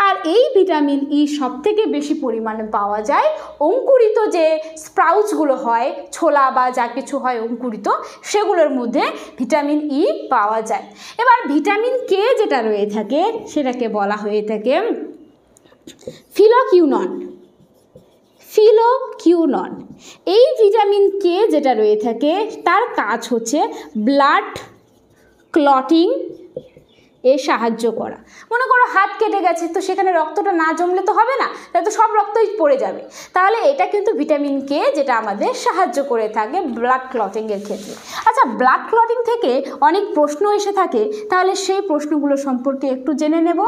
A: আর এই ভিটামিন ই সব থেকে বেশি পরিমাণে পাওয়া যায় অঙ্কুরিত যে স্প্রাউটসগুলো হয়, ছোলা বা যা কিছু হয় অঙ্কুরিত, সেগুলোর মধ্যে ভিটামিন ই পাওয়া যায়। এবার ভিটামিন কে যেটা রয়ে থাকে সেটাকে বলা হয়ে থাকে ফিলোকিউনন, ফিলোকিউনন। এই ভিটামিন কে যেটা রয়ে থাকে তার কাজ হচ্ছে ব্লাড ক্লটিং এ সাহায্য করা। মনে করো হাত কেটে গেছে, তো সেখানে রক্তটা না জমলে তো হবে না, তাহলে তো সব রক্তই পড়ে যাবে। তাহলে এটা কিন্তু ভিটামিন কে, যেটা আমাদের সাহায্য করে থাকে ব্লাড ক্লটিংয়ের ক্ষেত্রে। আচ্ছা, ব্লাড ক্লটিং থেকে অনেক প্রশ্ন এসে থাকে, তাহলে সেই প্রশ্নগুলো সম্পর্কে একটু জেনে নেব।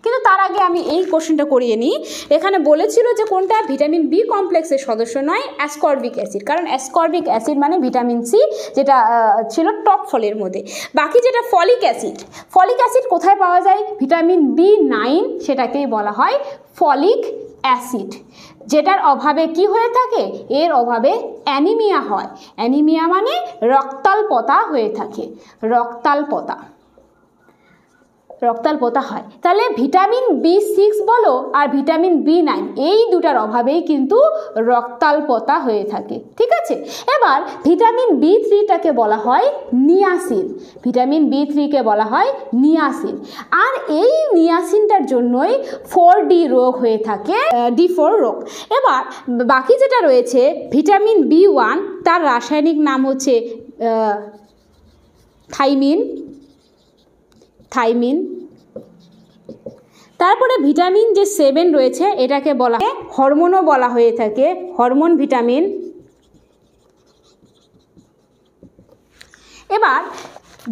A: কিন্তু তার আগে আমি এই কোশ্চেনটা করিয়ে নিই। এখানে বলেছিল যে কোনটা ভিটামিন বি কমপ্লেক্সের সদস্য নয়, অ্যাসকর্বিক অ্যাসিড। কারণ অ্যাসকর্বিক অ্যাসিড মানে ভিটামিন সি, যেটা ছিল টক ফলের মধ্যে। বাকি যেটা ফলিক অ্যাসিড, ফলিক অ্যাসিড কোথায় পাওয়া যায়? ভিটামিন বি9, সেটাকেই বলা হয় ফলিক অ্যাসিড। যেটার অভাবে কি হয়ে থাকে? এর অভাবে অ্যানিমিয়া হয়। অ্যানিমিয়া মানে রক্তাল্পতা হয়ে থাকে, রক্তাল্পতা হয়। তাহলে ভিটামিন বি6 বলো আর ভিটামিন বি9, এই দুটার অভাবেই কিন্তু রক্তাল্পতা হয়ে থাকে। ঠিক আছে, এবার ভিটামিন বি3টাকে বলা হয় নিয়াসিন। ভিটামিন বি3কে বলা হয় নিয়াসিন। আর এই নিয়াসিনটার জন্যই 4D রোগ হয়ে থাকে, D4 রোগ। এবার বাকি যেটা রয়েছে ভিটামিন বি1, তার রাসায়নিক নাম হচ্ছে থাইমিন। তারপরে ভিটামিন যে 7 রয়েছে, এটাকে বলা হয় হরমোনও বলা হয়ে থাকে, হরমোন ভিটামিন। এবার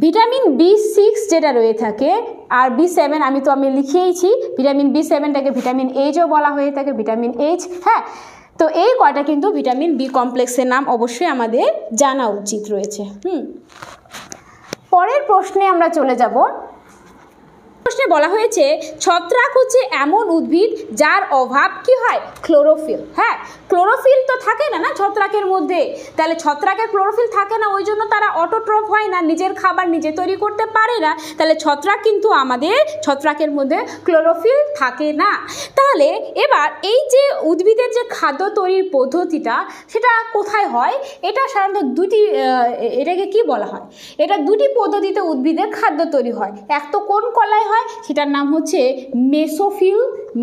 A: ভিটামিন বি6 যেটা রয়ে থাকে, আর বি7 আমি লিখিয়েছি, ভিটামিন বি7টাকে ভিটামিন এইচও বলা হয়ে থাকে, ভিটামিন এইচ। হ্যাঁ, তো এই কয়টা কিন্তু ভিটামিন বি কমপ্লেক্সের নাম অবশ্যই আমাদের জানা উচিত রয়েছে। পরের প্রশ্নে আমরা চলে যাব। প্রশ্নে বলা হয়েছে ছত্রাক হচ্ছে এমন উদ্ভিদ যার অভাব কি হয়? ক্লোরোফিল। হ্যাঁ, ক্লোরোফিল তো থাকে না ছত্রাকের মধ্যে, তাহলে ছত্রাকের ক্লোরোফিল থাকে না, ওই জন্য তারা অটোট্রফ হয় না, নিজের খাবার নিজে তৈরি করতে পারে না। তাহলে ছত্রাক কিন্তু আমাদের ছত্রাকের মধ্যে ক্লোরোফিল থাকে না। তাহলে এবার এই যে উদ্ভিদের যে খাদ্য তৈরির পদ্ধতিটা, সেটা কোথায় হয়? এটা সাধারণত এটাকে কি বলা হয়? এটা দুটি পদ্ধতিতে উদ্ভিদের খাদ্য তৈরি হয়। এক তো কোন কলায় হয়? সেটার নাম হচ্ছে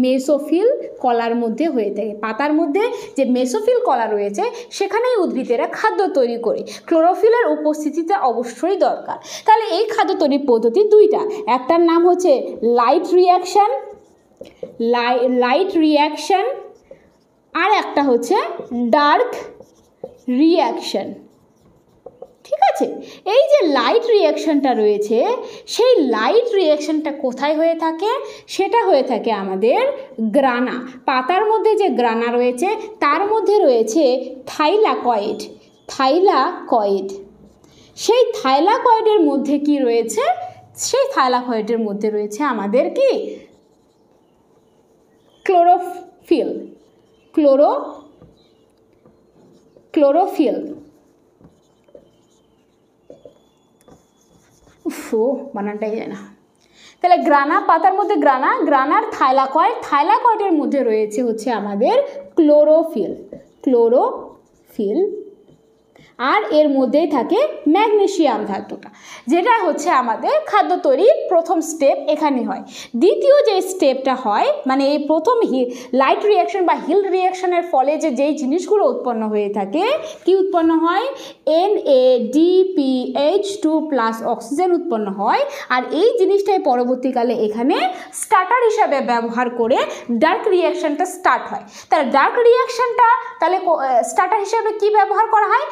A: মেসোফিল কলার মধ্যে হয়ে থাকে। পাতার মধ্যে যে মেসোফিল কলা রয়েছে, সেখানেই উদ্ভিদেরা খাদ্য তৈরি করে। ক্লোরোফিলের উপস্থিতিটা অবশ্যই দরকার। তাহলে এই খাদ্য তৈরির পদ্ধতি দুইটা, একটার নাম হচ্ছে লাইট রিঅ্যাকশন, আর একটা হচ্ছে ডার্ক রিঅ্যাকশন। ঠিক আছে, এই যে লাইট রিঅ্যাকশনটা রয়েছে, সেই লাইট রিঅ্যাকশনটা কোথায় হয়ে থাকে? সেটা হয়ে থাকে আমাদের গ্রানা। পাতার মধ্যে যে গ্রানা রয়েছে, তার মধ্যে রয়েছে থাইলাকয়েড। সেই থাইলাকয়েডের মধ্যে কি রয়েছে? সেই থাইলাকয়েডের মধ্যে রয়েছে আমাদের কি? ক্লোরোফিল। বানানটাই যায় না। তাহলে গ্রানা, পাতার মধ্যে গ্রানার থাইলাকয়েডের মধ্যে রয়েছে হচ্ছে আমাদের ক্লোরোফিল। আর এর মধ্যেই থাকে ম্যাগনেসিয়াম ধাতুটা, যেটা হচ্ছে আমাদের খাদ্য তৈরির প্রথম স্টেপ এখানে হয়। দ্বিতীয় যে স্টেপটা হয়, মানে এই প্রথম লাইট রিঅ্যাকশন বা হিল রিঅ্যাকশনের ফলে যেই জিনিসগুলো উৎপন্ন হয়ে থাকে, কি উৎপন্ন হয়? NADPH2+ অক্সিজেন উৎপন্ন হয়। আর এই জিনিসটাই পরবর্তীকালে এখানে স্টার্টার হিসাবে ব্যবহার করে ডার্ক রিঅ্যাকশনটা স্টার্ট হয়। তাহলে ডার্ক রিঅ্যাকশনটা তাহলে স্টার্টার হিসাবে কি ব্যবহার করা হয়?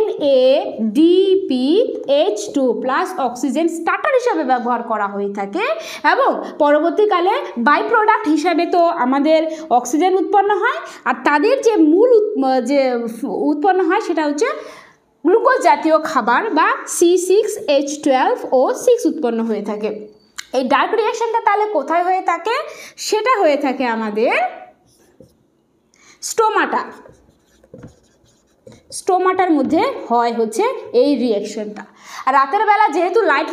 A: NADPH2+ অক্সিজেন স্টার্টার হিসাবে ব্যবহার করা হয়ে থাকে, এবং পরবর্তীকালে বাই প্রোডাক্ট হিসাবে তো আমাদের অক্সিজেন উৎপন্ন হয়। আর তাদের যে মূল যে উৎপন্ন হয়, সেটা হচ্ছে গ্লুকোজ জাতীয় খাবার বা C6H12O6 উৎপন্ন হয়ে থাকে। এই ডার্ক রিঅ্যাকশনটা তাহলে কোথায় হয়ে থাকে? সেটা হয়ে থাকে আমাদের স্টোমাটার মধ্যে হয় হচ্ছে এই রিঅ্যাকশনটা। আর রাতের বেলা যেহেতু লাইট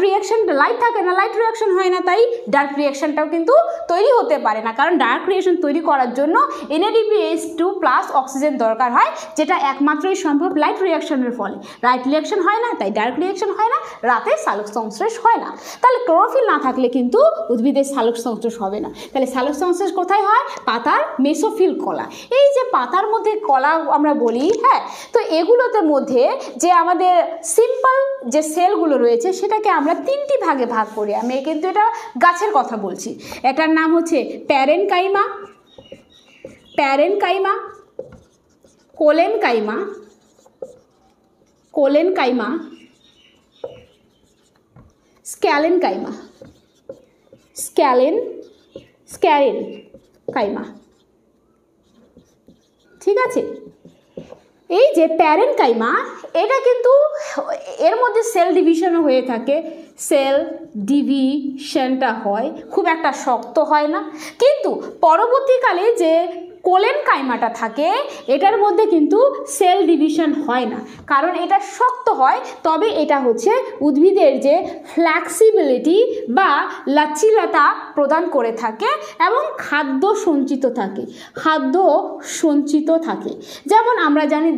A: থাকে না, লাইট রিঅ্যাকশন হয় না, তাই ডার্ক রিঅ্যাকশনটাও কিন্তু তৈরি হতে পারে না। কারণ ডার্ক রিঅ্যাকশন তৈরি করার জন্য NADPH2+ অক্সিজেন দরকার হয়, যেটা একমাত্রই সম্ভব লাইট রিঅ্যাকশনের ফলে। লাইট রিঅ্যাকশন হয় না, তাই ডার্ক রিঅ্যাকশন হয় না, রাতে সালোক সংশ্লেষ হয় না। তাহলে ক্লোরোফিল না থাকলে কিন্তু উদ্ভিদের সালোক সংশ্লেষ হবে না। তাহলে সালোক সংশ্লেষ কোথায় হয়? পাতার মেসোফিল কলা। এই যে পাতার মধ্যে কলা আমরা বলি, হ্যাঁ, তো এগুলোতে মধ্যে যে আমাদের সিম্পল যে সেলগুলো রয়েছে সেটাকে আমরা তিনটি ভাগে ভাগ করি। আমি কিন্তু এটা গাছের কথা বলছি। এটার নাম হচ্ছে প্যারেনকাইমা, প্যারেনকাইমা, কোলেনকাইমা, কোলেনকাইমা, স্ক্যালেনকাইমা, স্ক্যালেনকাইমা। ঠিক আছে, এই যে প্যারেনকাইমা এটা কিন্তু এর মধ্যে সেল ডিভিশনও হয়ে থাকে। সেল ডিভিশনটা হয়, খুব একটা শক্ত হয় না, কিন্তু পরবর্তীকালে যে কোলেনকাইমাটা থাকে এটার মধ্যে কিন্তু সেল ডিভিশন হয় না, কারণ এটা শক্ত হয়। তবে এটা হচ্ছে উদ্ভিদের যে ফ্লেক্সিবিলিটি বা লচিলতা প্রদান করে থাকে এবং খাদ্য সঞ্চিত থাকে, খাদ্য সঞ্চিত থাকে। যেমন আমরা জানি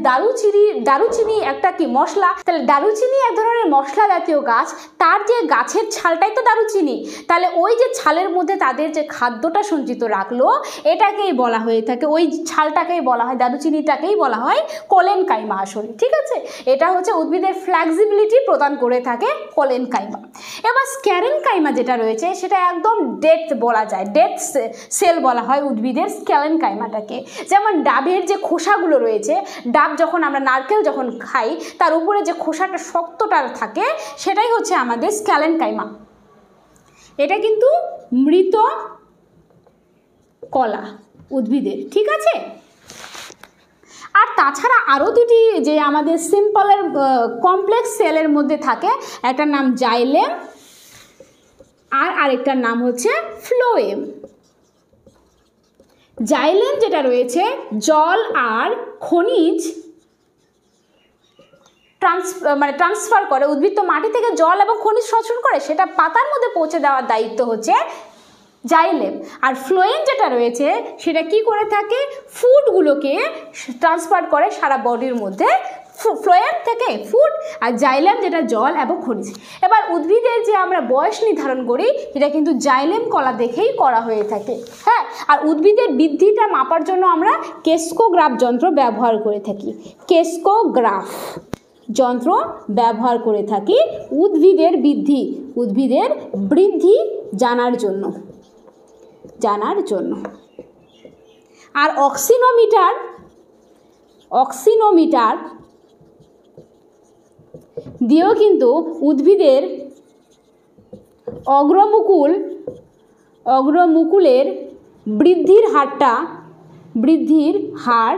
A: দারুচিনি একটা কি মশলা, তাহলে দারুচিনি এক ধরনের মশলা জাতীয় গাছ, তার যে গাছের ছালটাই তো দারুচিনি, তাহলে ওই যে ছালের মধ্যে তাদের যে খাদ্যটা সঞ্চিত রাখলো এটাকেই বলা হয়ে থাকে, ওই ছালটাকেই বলা হয়, দারুচিনিটাকেই বলা হয় কোলেনকাইমা আসলে। ঠিক আছে, এটা হচ্ছে উদ্ভিদের ফ্লেক্সিবিলিটি প্রদান করে থাকে কোলেনকাইমা। এবার স্ক্যালেনকাইমা যেটা রয়েছে সেটা একদম ডেথ বলা যায়, ডেথ সেল বলা হয় উদ্ভিদের স্ক্যালেনকাইমাটাকে। যেমন ডাবের যে খোসাগুলো রয়েছে, ডাব যখন আমরা নারকেল যখন খাই তার উপরে যে খোসাটা শক্তটা থাকে সেটাই হচ্ছে আমাদের স্ক্যালেনকাইমা। এটা কিন্তু মৃত কলা উদ্ভিদের। ঠিক আছে, আর তাছাড়া আরও দুটি যে আমাদের সিম্পলের কমপ্লেক্স সেলের মধ্যে থাকে, একটার নাম জাইলেম আর আরেকটার নাম হচ্ছে ফ্লোয়েম। জাইলেম যেটা রয়েছে জল আর খনিজ ট্রান্সফার করে, উদ্ভিদ তো মাটি থেকে জল এবং খনিজ শোষণ করে, সেটা পাতার মধ্যে পৌঁছে দেওয়ার দায়িত্ব হচ্ছে জাইলেম। আর ফ্লোয়েম যেটা রয়েছে সেটা কি করে থাকে, ফুডগুলোকে ট্রান্সফার করে সারা বডির মধ্যে, ফ্লোয়েম থেকে ফুড, আর জাইলেম যেটা জল এবং খনিজ। এবার উদ্ভিদের যে আমরা বয়স নির্ধারণ করি এটা কিন্তু জাইলেম কলা দেখেই করা হয়ে থাকে। হ্যাঁ, আর উদ্ভিদের বৃদ্ধিটা মাপার জন্য আমরা কেসকোগ্রাফ যন্ত্র ব্যবহার করে থাকি, কেসকোগ্রাফ যন্ত্র ব্যবহার করে থাকি উদ্ভিদের বৃদ্ধি জানার জন্য। আর অক্সিনোমিটার দিয়েও কিন্তু উদ্ভিদের অগ্রমুকুলের বৃদ্ধির হার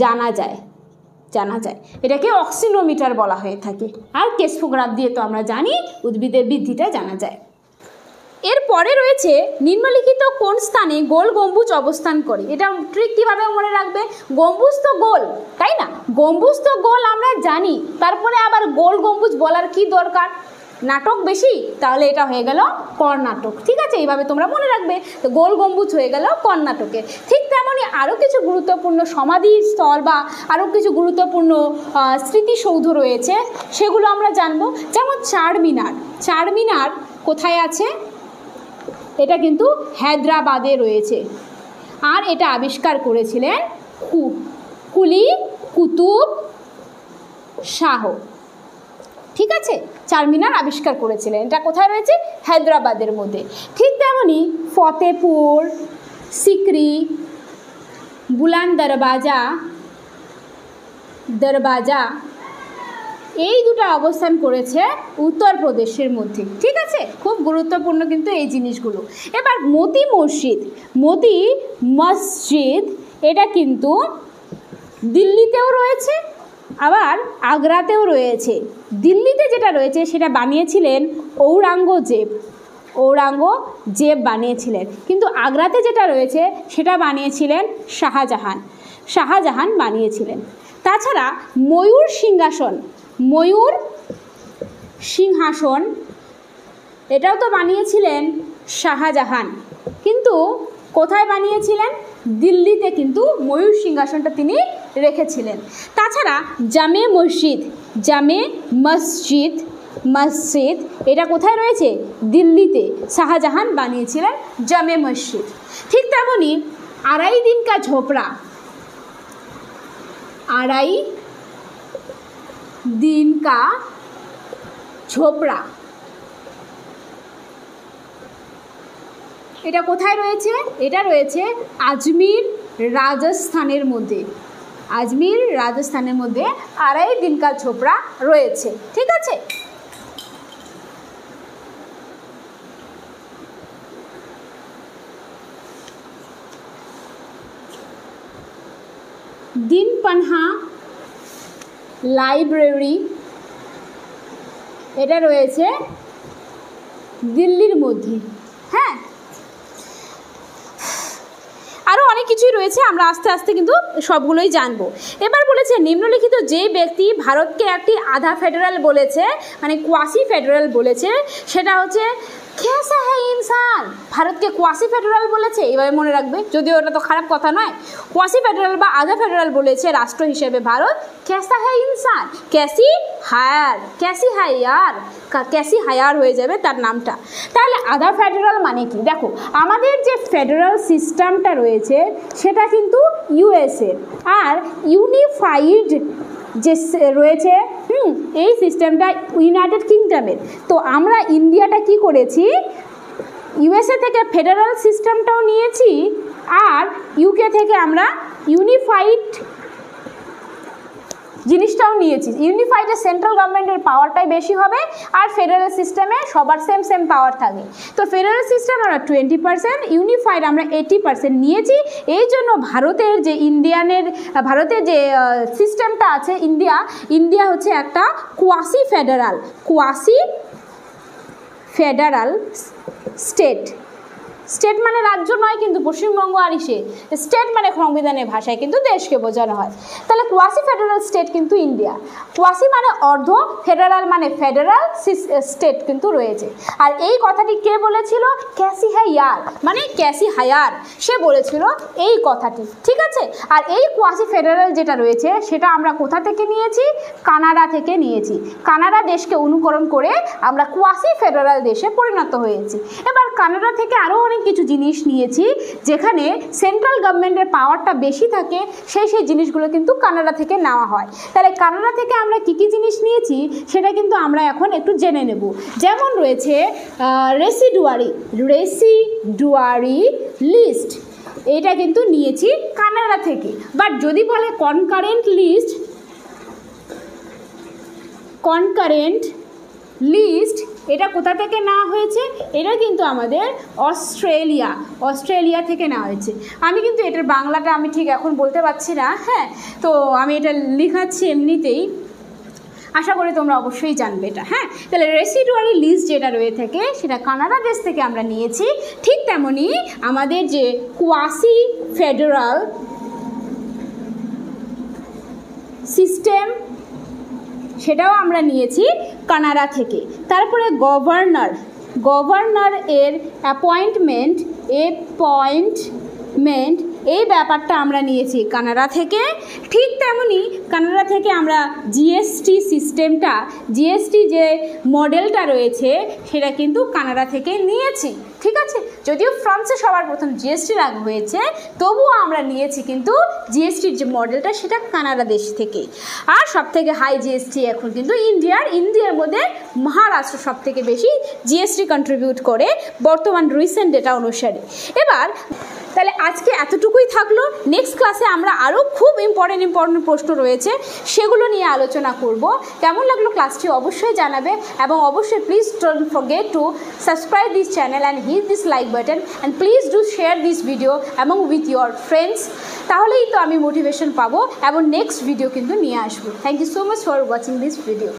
A: জানা যায়। এটাকে অক্সিনোমিটার বলা হয়ে থাকে। আর কেসকোগ্রাফ দিয়ে তো আমরা জানি উদ্ভিদের বৃদ্ধিটা জানা যায়। এরপরে রয়েছে নিম্নলিখিত কোন স্থানে গোল গম্বুজ অবস্থান করে। এটা ট্রিক কীভাবে মনে রাখবে, গম্বুজ তো গোল, তাই না, গম্বুজ তো গোল আমরা জানি, তারপরে আবার গোল গম্বুজ বলার কি দরকার, নাটক বেশি, তাহলে এটা হয়ে গেল কর্ণাটক। ঠিক আছে, এইভাবে তোমরা মনে রাখবে। তো গোল গম্বুজ হয়ে গেল কর্ণাটকের। ঠিক তেমনই আরও কিছু গুরুত্বপূর্ণ সমাধিস্থল বা আরও কিছু গুরুত্বপূর্ণ স্মৃতিসৌধ রয়েছে, সেগুলো আমরা জানবো। যেমন চারমিনার কোথায় আছে, এটা কিন্তু হায়দ্রাবাদে রয়েছে, আর এটা আবিষ্কার করেছিলেন কুলি কুতুব শাহ। ঠিক আছে, চারমিনার আবিষ্কার করেছিলেন, এটা কোথায় রয়েছে, হায়দ্রাবাদের মধ্যে। ঠিক তেমনি ফতেপুর সিকরি, বুলান দরবাজা এই দুটো অবস্থান করেছে উত্তরপ্রদেশের মধ্যে। ঠিক আছে, খুব গুরুত্বপূর্ণ কিন্তু এই জিনিসগুলো। এবার মতি মসজিদ এটা কিন্তু দিল্লিতেও রয়েছে আবার আগ্রাতেও রয়েছে। দিল্লিতে যেটা রয়েছে সেটা বানিয়েছিলেন ঔরঙ্গজেব বানিয়েছিলেন, কিন্তু আগ্রাতে যেটা রয়েছে সেটা বানিয়েছিলেন শাহজাহান বানিয়েছিলেন। তাছাড়া ময়ূর সিংহাসন এটাও তো বানিয়েছিলেন শাহজাহান, কিন্তু কোথায় বানিয়েছিলেন, দিল্লিতে কিন্তু ময়ূর সিংহাসনটা তিনি রেখেছিলেন। তাছাড়া জামে মসজিদ এটা কোথায় রয়েছে, দিল্লিতে, শাহজাহান বানিয়েছিলেন জামে মসজিদ। ঠিক তেমনি আড়াই দিন কা ছোপড়া। এটা কোথায় রয়েছে? এটা রয়েছে আজমির রাজস্থানের মধ্যে। আজমির রাজস্থানের মধ্যে আড়াই দিনকাল ছোপড়া রয়েছে। ঠিক আছে, দিনপানহা লাইব্রেরি, এটা রয়েছে দিল্লির মধ্যে। হ্যাঁ, আরও অনেক কিছুই রয়েছে, আমরা আস্তে আস্তে কিন্তু সবগুলোই জানবো। এবার বলেছে নিম্নলিখিত যে ব্যক্তি ভারতকে একটি আধা ফেডারেল বলেছে, মানে কোয়াসি ফেডারেল বলেছে, সেটা হচ্ছে कैसा है इंसान। ভারতকে কোয়াসি ফেডারেল বলেছে, এইভাবে মনে রাখবে, যদিও ওটা তো খারাপ কথা নয়। কোয়াসি ফেডারেল বা আধা ফেডারেল বলেছে রাষ্ট্র হিসেবে ভারত। कैसा है इंसान, कैसी हायर, कैसी हायर, कैसी हायर হয়ে যাবে তার নামটা। তাহলে আধা ফেডারেল মানে কি? দেখো, আমাদের যে ফেডারেল সিস্টেমটা রয়েছে সেটা কিন্তু ইউএসএর, আর ইউনিফাইড যে রয়েছে এই সিস্টেমটা ইউনাইটেড কিংডমের। তো আমরা ইন্ডিয়াটা কি করেছি, ইউএসএ থেকে ফেডারেল সিস্টেমটাও নিয়েছি, আর ইউকে থেকে আমরা ইউনিফাইড জিনিসটাও নিয়েছি। ইউনিফাইডে সেন্ট্রাল গভর্নমেন্টের পাওয়ারটাই বেশি হবে, আর ফেডারেল সিস্টেমে সবার সেম সেম পাওয়ার থাকে। তো ফেডারেল সিস্টেম আমরা 20%, ইউনিফাইড আমরা 80% নিয়েছি। এই জন্য ভারতের যে ভারতের যে সিস্টেমটা আছে ইন্ডিয়া হচ্ছে একটা কোয়াসি ফেডারাল স্টেট। স্টেট মানে রাজ্য নয় কিন্তু, পশ্চিমবঙ্গ আর স্টেট মানে সংবিধানের ভাষায় কিন্তু দেশকে বোঝানো হয়। তাহলে কোয়াসি ফেডারাল স্টেট কিন্তু ইন্ডিয়া। কোয়াসি মানে অর্ধ, ফেডারাল মানে ফেডারাল স্টেট কিন্তু রয়েছে। আর এই কথাটি কে বলেছিল? ক্যাসি হায়ার, মানে ক্যাসি হায়ার, সে বলেছিল এই কথাটি। ঠিক আছে, আর এই কোয়াসি ফেডারাল যেটা রয়েছে সেটা আমরা কোথা থেকে নিয়েছি? কানাডা থেকে নিয়েছি। কানাডা দেশকে অনুকরণ করে আমরা কোয়াসি ফেডারাল দেশে পরিণত হয়েছি। এবার কানাডা থেকে আরও অনেক কিছু জিনিস নিয়েছি, যেখানে সেন্ট্রাল গভর্নমেন্টের পাওয়ারটা বেশি থাকে, সেই জিনিসগুলো কিন্তু কানাডা থেকে নেওয়া হয়। তাহলে কানাডা থেকে আমরা কী কী জিনিস নিয়েছি সেটা কিন্তু আমরা এখন একটু জেনে নেব। যেমন রয়েছে রেসিডুয়ারি লিস্ট, এটা কিন্তু নিয়েছি কানাডা থেকে। বাট যদি বলে কনকারেন্ট লিস্ট, এটা কোথা থেকে নেওয়া হয়েছে? এটা কিন্তু আমাদের অস্ট্রেলিয়া থেকে নেওয়া হয়েছে। আমি কিন্তু এটার বাংলাটা আমি ঠিক এখন বলতে পারছি না, হ্যাঁ, তো আমি এটা লিখাচ্ছি এমনিতেই, আশা করি তোমরা অবশ্যই জানবে এটা। হ্যাঁ, তাহলে রেসিডুয়ারি লিস্ট যেটা রয়ে থাকে সেটা কানাডা দেশ থেকে আমরা নিয়েছি। ঠিক তেমনি আমাদের যে কোয়াসি ফেডারাল সিস্টেম সেটাও আমরা নিয়েছি কানাডা থেকে। তারপরে গভর্নর এর অ্যাপয়েন্টমেন্ট এই ব্যাপারটা আমরা নিয়েছি কানাডা থেকে। ঠিক তেমনি কানাডা থেকে আমরা জিএসটি যে মডেলটা রয়েছে সেটা কিন্তু কানাডা থেকে নিয়েছি। ঠিক আছে, যদিও ফ্রান্সে সবার প্রথম জিএসটি লাগু হয়েছে, তবুও আমরা নিয়েছি কিন্তু জিএসটির যে মডেলটা সেটা কানাডা দেশ থেকে। আর সবথেকে হাই জিএসটি এখন কিন্তু ইন্ডিয়ার মধ্যে মহারাষ্ট্র সবথেকে বেশি জিএসটি কন্ট্রিবিউট করে বর্তমান রিসেন্ট ডেটা অনুসারে। এবার তাহলে আজকে এতটুকুই থাকলো। নেক্সট ক্লাসে আমরা আরও খুব ইম্পর্টেন্ট প্রশ্ন রয়েছে, সেগুলো নিয়ে আলোচনা করব। কেমন লাগলো ক্লাসটি অবশ্যই জানাবে, এবং অবশ্যই please don't forget to subscribe this channel and hit this like button, and please do share this video এবং উইথ ইউর ফ্রেন্ডস। তাহলেই তো আমি মোটিভেশন পাবো এবং নেক্সট ভিডিও কিন্তু নিয়ে আসবো। Thank you so much for watching this video.